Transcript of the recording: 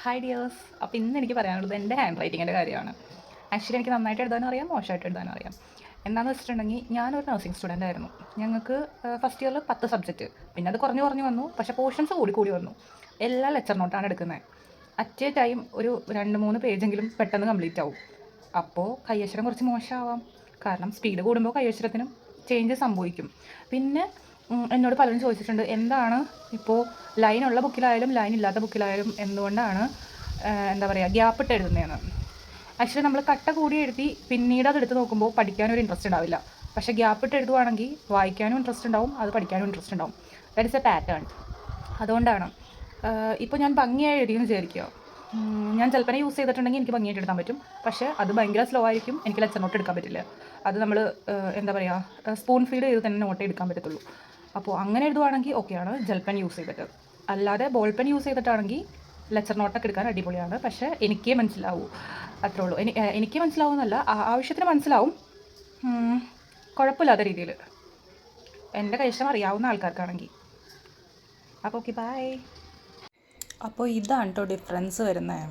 Hi dears. അപ്പോൾ ഇന്ന് എനിക്ക് പറയാനുള്ളത് എൻ്റെ ഹാൻഡ് റൈറ്റിങ്ങിൻ്റെ കാര്യമാണ്. ആക്ച്വലി എനിക്ക് നന്നായിട്ട് എഴുതാനും അറിയാം, മോശമായിട്ട് എഴുതാനും അറിയാം. എന്താണെന്ന് വെച്ചിട്ടുണ്ടെങ്കിൽ ഞാനൊരു നഴ്സിംഗ് സ്റ്റുഡൻ്റ് ആയിരുന്നു. ഞങ്ങൾക്ക് ഫസ്റ്റ് ഇയറിൽ 10 സബ്ജക്റ്റ്, പിന്നെ അത് കുറഞ്ഞു വന്നു. പക്ഷേ പോർഷൻസ് കൂടി വന്നു. എല്ലാ ലെക്ചർ നോട്ടാണ് എടുക്കുന്നത്. അറ്റ് എ ടൈം ഒരു 2-3 പേജെങ്കിലും പെട്ടെന്ന് കംപ്ലീറ്റ് ആവും. അപ്പോൾ കൈയക്ഷരം കുറച്ച് മോശമാവാം. കാരണം സ്പീഡ് കൂടുമ്പോൾ കൈയക്ഷരത്തിനും ചേഞ്ച് സംഭവിക്കും. പിന്നെ എന്നോട് പലരും ചോദിച്ചിട്ടുണ്ട്, എന്താണ് ഇപ്പോൾ ലൈനുള്ള ബുക്കിലായാലും ലൈൻ ഇല്ലാത്ത ബുക്കിലായാലും എന്തുകൊണ്ടാണ് എന്താ പറയുക ഗ്യാപ്പ് ഇട്ട് എഴുതുന്നതെന്ന്. ആക്ച്വലി നമ്മൾ കട്ട കൂടി എഴുതി പിന്നീട് അത് എടുത്ത് നോക്കുമ്പോൾ പഠിക്കാനൊരു ഇൻട്രസ്റ്റ് ഉണ്ടാവില്ല. പക്ഷേ ഗ്യാപ്പ് ഇട്ട് എഴുതുവാണെങ്കിൽ വായിക്കാനും ഇൻട്രസ്റ്റ് ഉണ്ടാവും, അത് പഠിക്കാനും ഇൻട്രസ്റ്റ് ഉണ്ടാവും. That is A pattern. അതുകൊണ്ടാണ് ഇപ്പോൾ ഞാൻ ഭംഗിയായി എഴുതിയെന്ന് വിചാരിക്കുക. ഞാൻ ചിലപ്പോൾ യൂസ് ചെയ്തിട്ടുണ്ടെങ്കിൽ എനിക്ക് ഭംഗിയായിട്ട് എടുക്കാൻ പറ്റും. പക്ഷേ അത് ഭയങ്കര സ്ലോ ആയിരിക്കും, എനിക്ക് ലെക്ചർ നോട്ട് എടുക്കാൻ പറ്റില്ല. അത് നമ്മൾ എന്താ പറയുക സ്പൂൺ ഫീഡ് ചെയ്ത് തന്നെ നോട്ട് എടുക്കാൻ പറ്റത്തുള്ളൂ. അപ്പോൾ അങ്ങനെ എഴുതുവാണെങ്കിൽ ഓക്കെയാണ് ജെൽ പെൻ യൂസ് ചെയ്തിട്ട്. അല്ലാതെ ബോൾ പെൻ യൂസ് ചെയ്തിട്ടാണെങ്കിൽ ലെക്ചർ നോട്ടൊക്കെ എടുക്കാൻ അടിപൊളിയാണ്. പക്ഷേ എനിക്കേ മനസ്സിലാവൂ, അത്രേ ഉള്ളൂ. എനിക്ക് മനസ്സിലാവുന്നല്ല, ആവശ്യത്തിന് മനസ്സിലാവും, കുഴപ്പമില്ലാത്ത രീതിയിൽ എൻ്റെ കൈവശം അറിയാവുന്ന ആൾക്കാർക്കാണെങ്കിൽ. അപ്പോൾ ഓക്കെ, ബൈ. അപ്പോൾ ഇതാണ് കേട്ടോ ഡിഫറൻസ് വരുന്നത്.